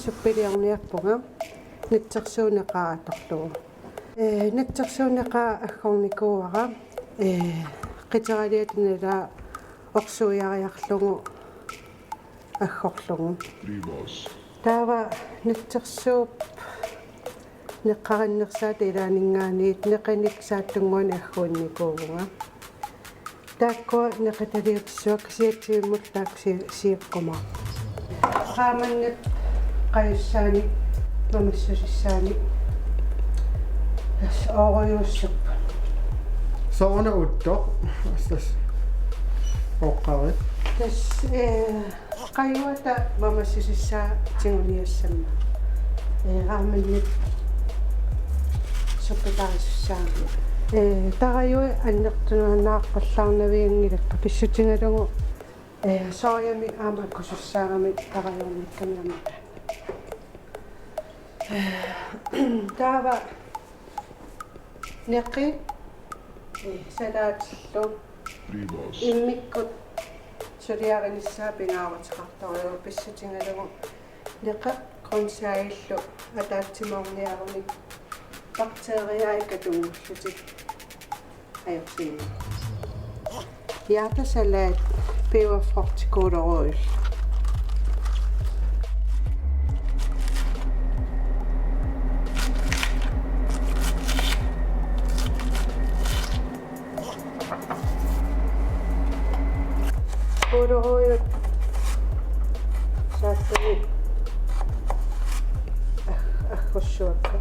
suppiliarniarpunga nitsersuuneqaatorlugu nitsersuuneqaa aggoornikuuara qiteraliatinala orsuiariarlugu аггорлугу таава нитсерсууп неққариннерсаат илаанингаанит неқиник сааттунгуани аггуунникуувнга тааккуа неқаталиутиссуак сиатсииммут таакси сиеққума qaamannat qajussaanik mamassusissaanik оорюуссуп соона утто астас оққари тас qajуата mamassusissaa тигуниассамма qaamannat суппитаарисусsaami тараюи аннертунаанааққаллаарнавиангилакка писсутингалугу соорями аама кусуссаагами тараюрниккамиармата таава неқи салаатиллу иммиккут сулиаринissаа пингааватеқартариу писсутингалугу неқа консаиллу атаатсиморниаруник bakteriaikatungullutik ajorsiin hjertesalat peberfrugt kålerøl kålerøl sattui akkussuakka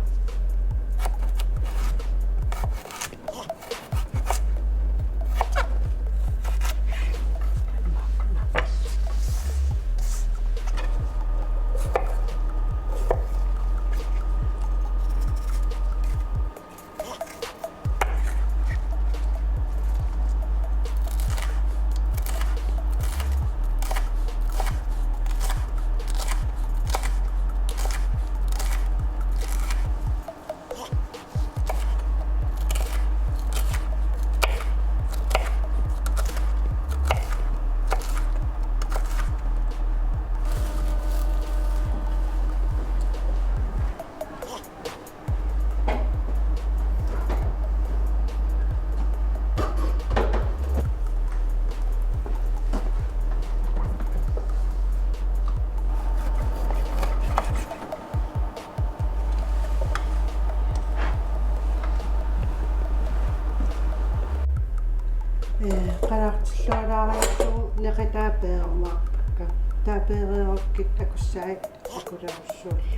qarartillualaariarlugu neqitaapeerumаарpakka taapeereerukkit akussaait akularussuullu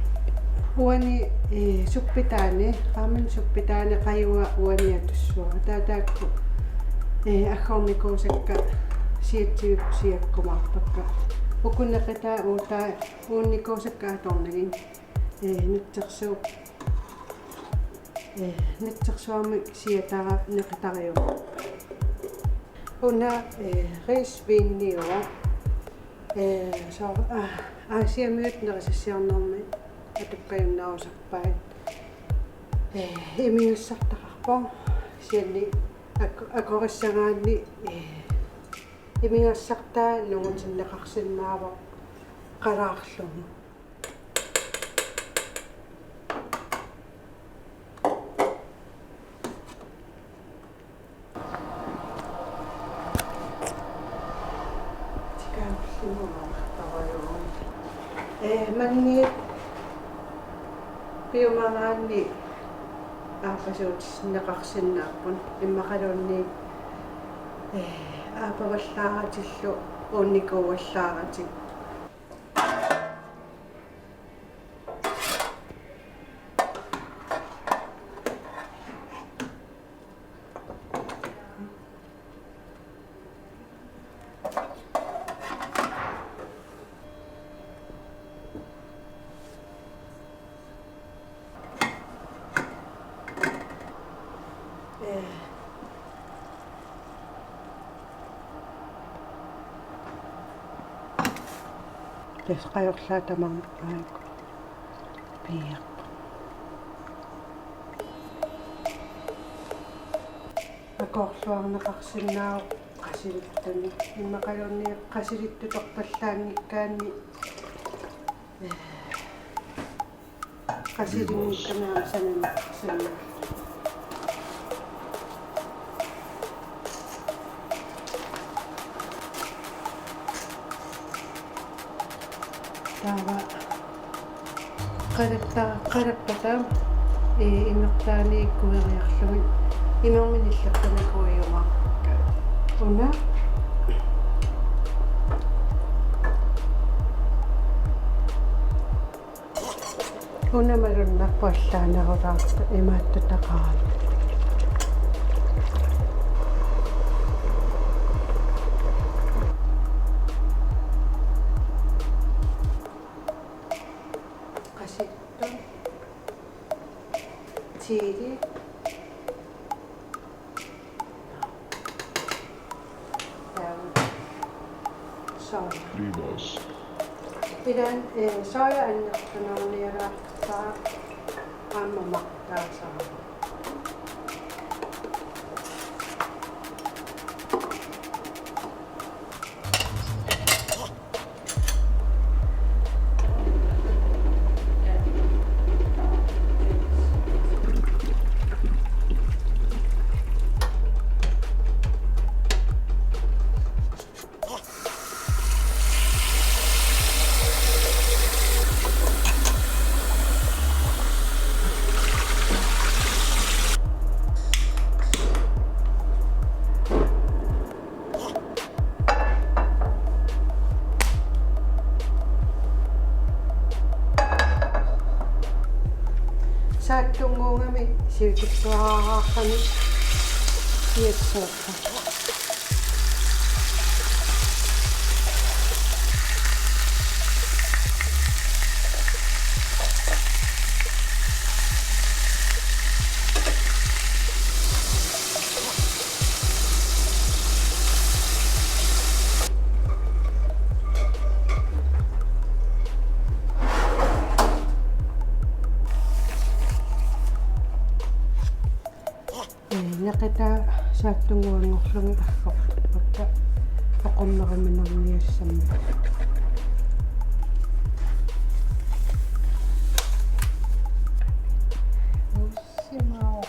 uani suppitaani qaaman suppitaani qajua uaniatussua taataakku aggoornikuusakka siatsiuk siakkumaarpakka ukunneqitaa uutaa uunikuusakka atornagin nitsersuami siatara neqitariu Una risvinniua so asiamyutnerisisiarnermi atukkajunnausarpaat imingassartaqarpo sianni akorissagaanni imingassartaa nungutinneqarsinnaavo qalaarlugu manni piumaraanni aapasuutisneqarsinnaarpun immaqalunni aapavallaaratillu unnikuuallaaratik Yes, qayorlaatamaan aiku piiqqa akorluarneqarsinnaau qasilittani immaqalunni qasilittutorpallaangikkaanni qasilinikkanaa sanana. Tava qalattataa immertaani ikkueriarlugit imerminillaqtanakuiumarka una malunnerpuallaanerulaarta imaattutaqaala qasittum tiili soja. Pidän soja annertunerniaraartaa aammamartaasaa. Saattunguungami siutiksuaqarrani siatsuaqqa. Nakita saattunguungorlungi arroq pakka aqummerimminerniassamma. Ussimao.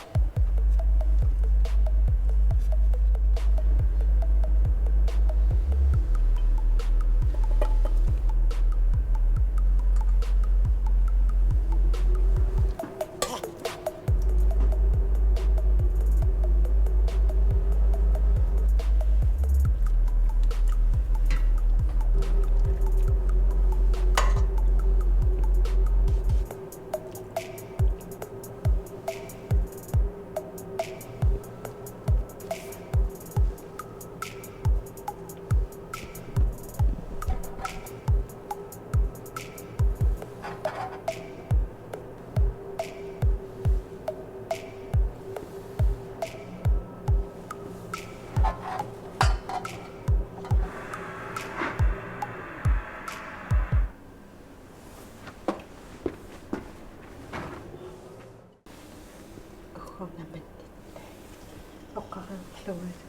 Oqqaqarluat.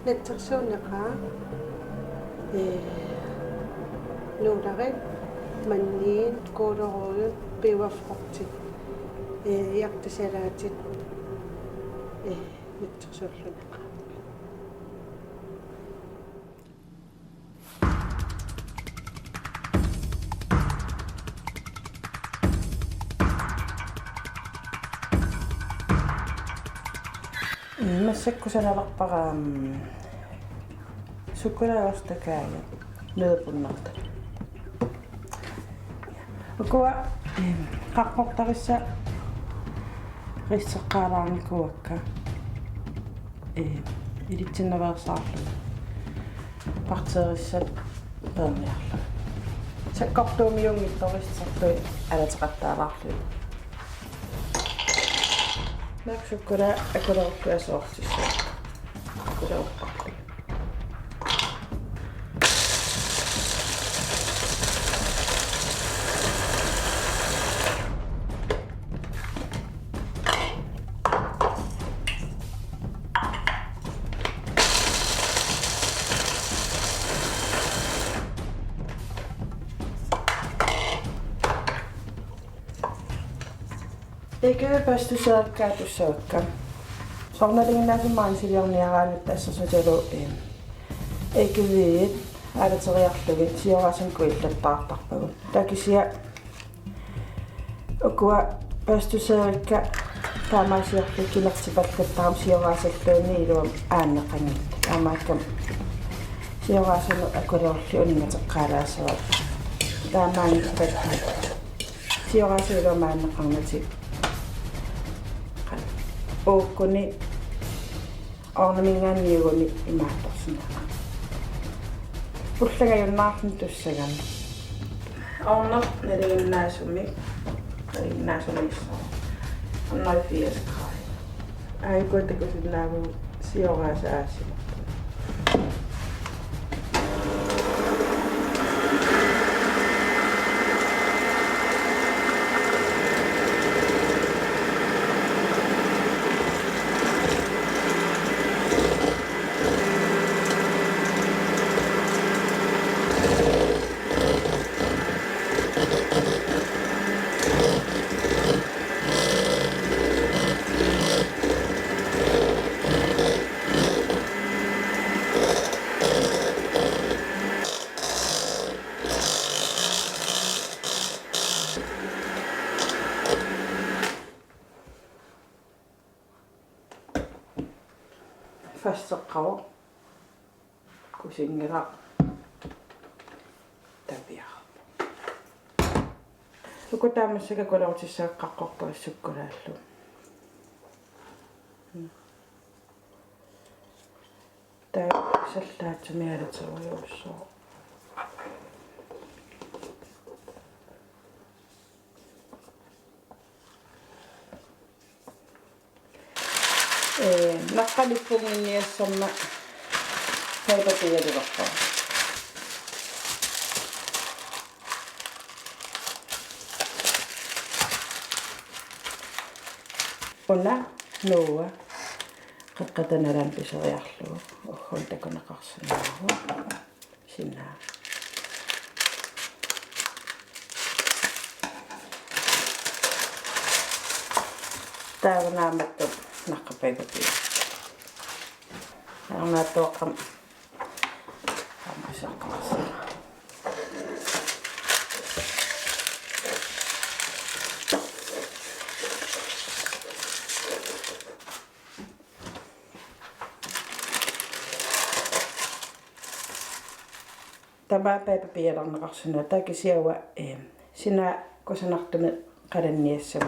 Natsersuuneqa nuularit manniin kuuleruut piuafrortit iartasalaatit natsersuulluneqa. Massakkusanalaqpara sukkulaaortakaaja neepunnerta. Ukua qaqqortarissa risseqqaalaarnikuakka ilitsinnaveersaarlu parteerissat perniarlu. Sakkortuumiungittorissartui alateqattaalaarlu. Maksukkura akulerukkuasoortissa. Akulerukkarlu. Eikö päästy saakkaan tussakkaan? Saunalingin näin mainitsin jonniakaan, että tässä se telo en. Eikö viit? Ääret se reaktioin, sijoilla sen kuitenkin tarttarpäivän. Tämäkin siellä, kun päästy saakkaan, tämä sijoilla kiinnostivat, että tämä sijoilla sektoin niillä on äänäkäni. Tämä ehkä sijoilla sen kodolli on nimet kaarassa. Tämä mainitsi, että sijoilla se on äänäkäni. Oukoni on minä niivoni imähtoisena. Puhuttakaa jo nahtuntussakan. On neljän näisumi. Eli näisumissa. On noin 5 kai. Ei kuitenkaan sillä on sijoilla sääsi. Fassaqqawa kusingira tabia. Luku tämmöisessä kodoutsissa kakkoppois sukkurellu. Tää seltää, että se miedet se on jossain. Nakkalipungin niessä on heitä tiedurokkaa. Olla nuua. Kakkatan lämpisä jahlu. Hoitako nakassa nuua. Sinä. Tää on näämättä nakkapäiväpiä. Tää on nää tuokan tämmöisiä kanssa. Tämä päiväpiä on nakassa. Tääkin siellä sinä, kun sä nahtumme käden niessä,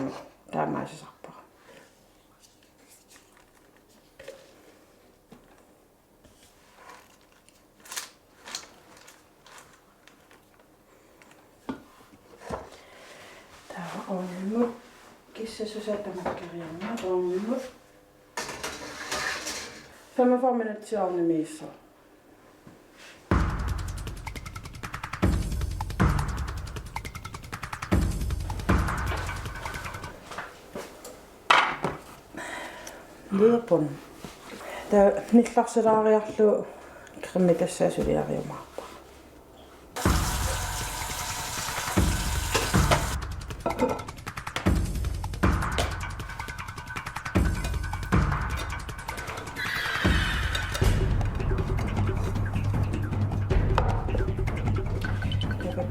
tämä se saa. On kissa sysätämäkärjänä on. 5 minuuttia on missä. Lyöpon. Tää nyt lapsella reaktio kremmitessä ja syliarjomaa.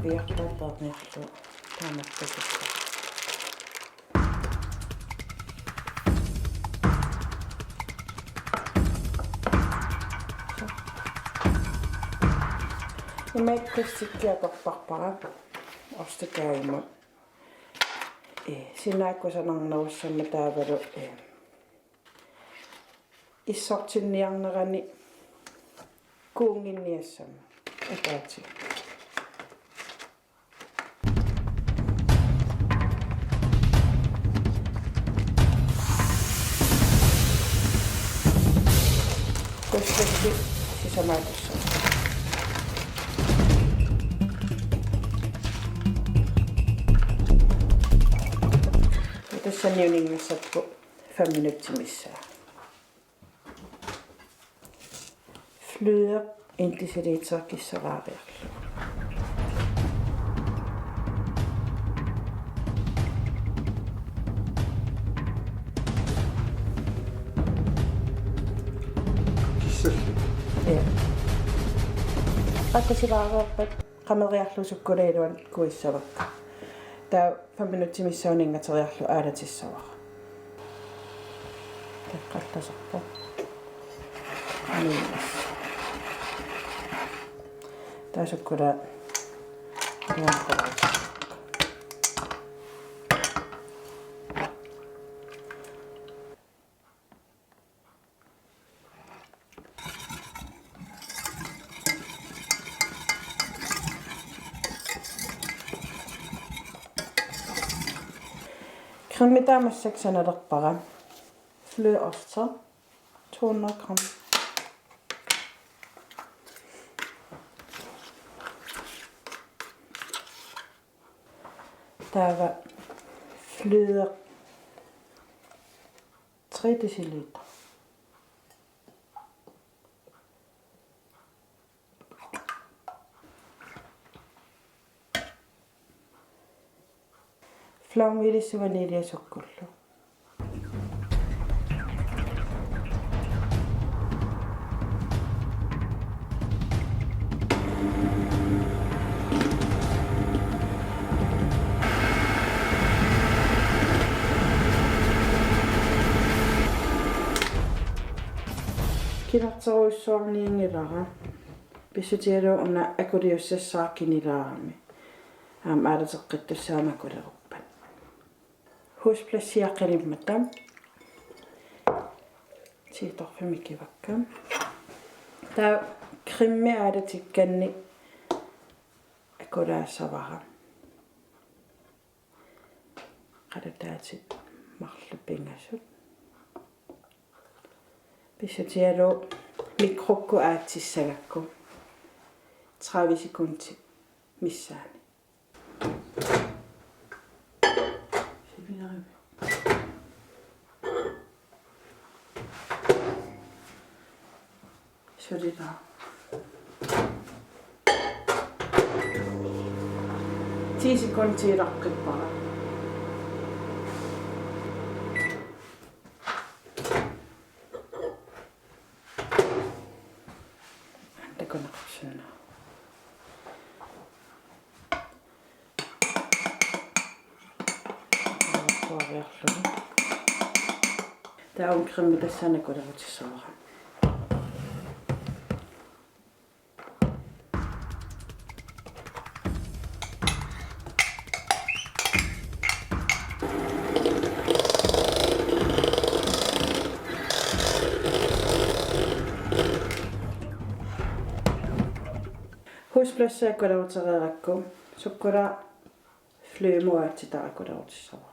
Viehtoivat nehto tämmöistä. Ja meitä sitten kappaa osta käymään. Sinä kun sanon noussa mitä vedo isotsin niangnerani kuungin niessä. Etätsi. Koskesti sisämaitossa. Tässä on niin missä 5 minuuttia missään. Flyder indtil så det så gissar varje. Qakkasilaarerpat qameriarlusukkuleiluan kuissavakka. Taa 5 minuuttimissauninggateriarlu aalatissavara. Teqqallasarpa. Aniimas. Taasukkula ruoanqoraus. Krimmitaamassaksanalerpara. Fløofter. 200 gram. Der var fløde 3 deciliter. Flaumvilis vaniljasukkullu. Kinartaruissuarniingilara. Pisutialu una akudiussassaarkinilaarami. Aalateqqittussaamakuleruppan. Husplassiaqalimmatam. Siitorfimikivakka. Taa krimmi aalatikkanni akulaassavara. Qalataatit marlupingasut. Pisutialu mikrokku aatsissagakku. 30 sekundi missaani. Solida. Tiisi konti raqqipara. Antakona qapsunna. Tää on krimmi tässä näkökulmasta. Husplassia kodautereerakku. Sukkura flyymuatsita kodautissavara.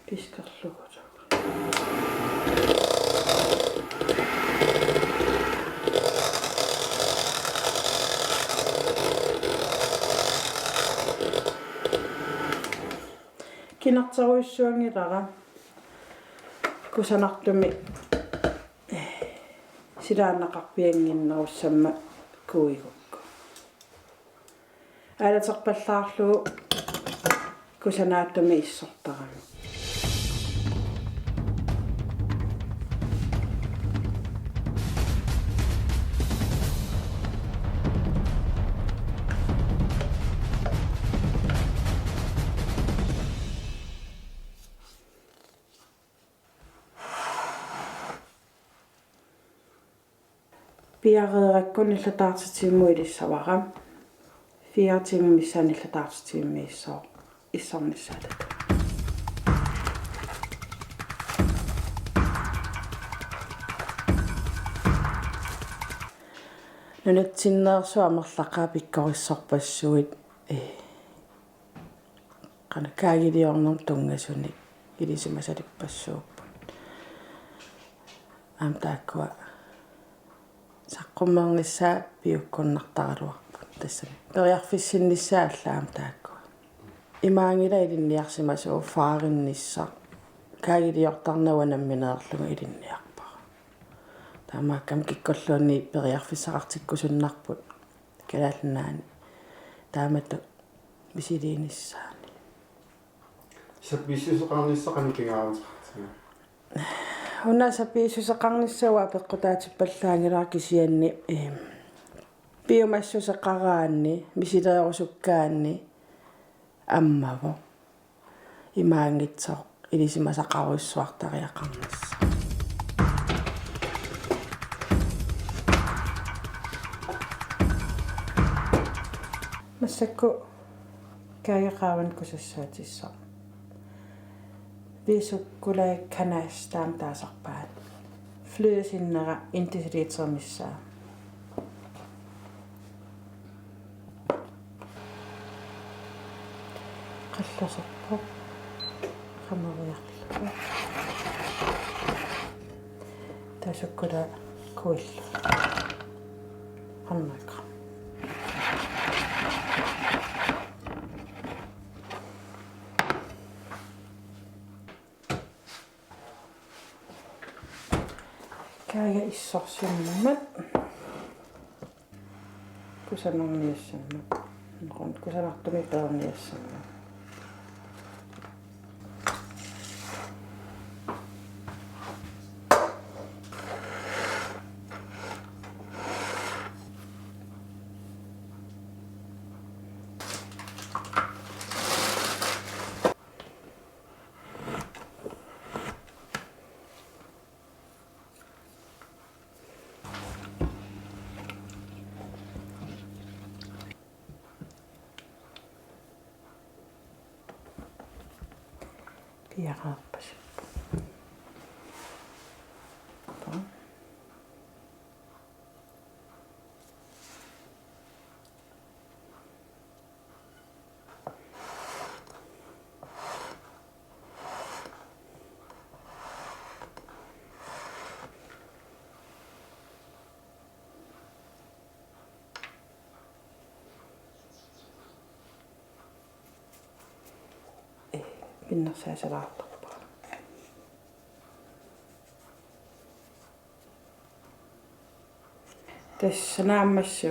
Piskarlukot. Kinartaruissuangilara. Kusanartumi silaannaqarpianginnerussamma kuigukku. Aalaterpallaarlu kusanaattumi issortarami. Piareerakkun illataartitiimmuilissavara. 4 timer missaan illataartitiimmi issarnissaatat. Nunatsinneersuamerlaqaa pikkorissorpassuit qana kaagiliornum tungasuni ilisumasalipassuuppu. Taakua saqqummeernissaa piukkunnartaraluarpu tassani periarfissinnissaallaa taakkua imaangila ilinniarsimasuu faarinnissa kaagiliortarnawanammineerlugu ilinniarpara taamaakkam kikkolluunni periarfissaqartikkusunnarput kalaalnaani taamatu misiliinissaani sappiissuqarnissaqani kingaarutaqartina Unasa piisusaqarnissawa peqqutaatippallaangilaarakisianni biomassusaqaraanni misileriorusukkaanni ammavo imaangitsoq ilisimasaqaruissuartariaqarnassa массакку каягааwan кусассаатиссаа висуккулай канаастаам таасарпаат флюсиннера интисилитермиссаа қалласарпо хамариарлу таасуккула куилла аннака kaya issorsiummat kusanarniassammat noqon kusanartumi taarniassammat piaqaarpas pinnersaasalaartorpa tässä naammassu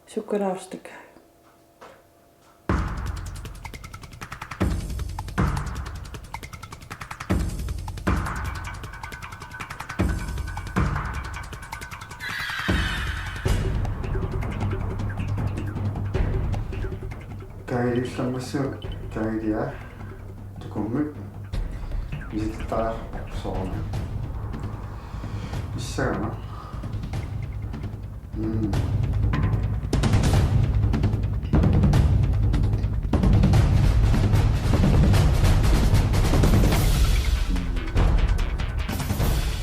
sukkaraustika kailillammassu kailia tukummut visittaa soona issagana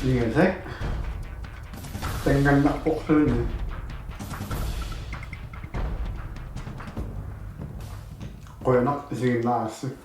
ingatek tengannaqporluni qoyanaq isiginnaarsu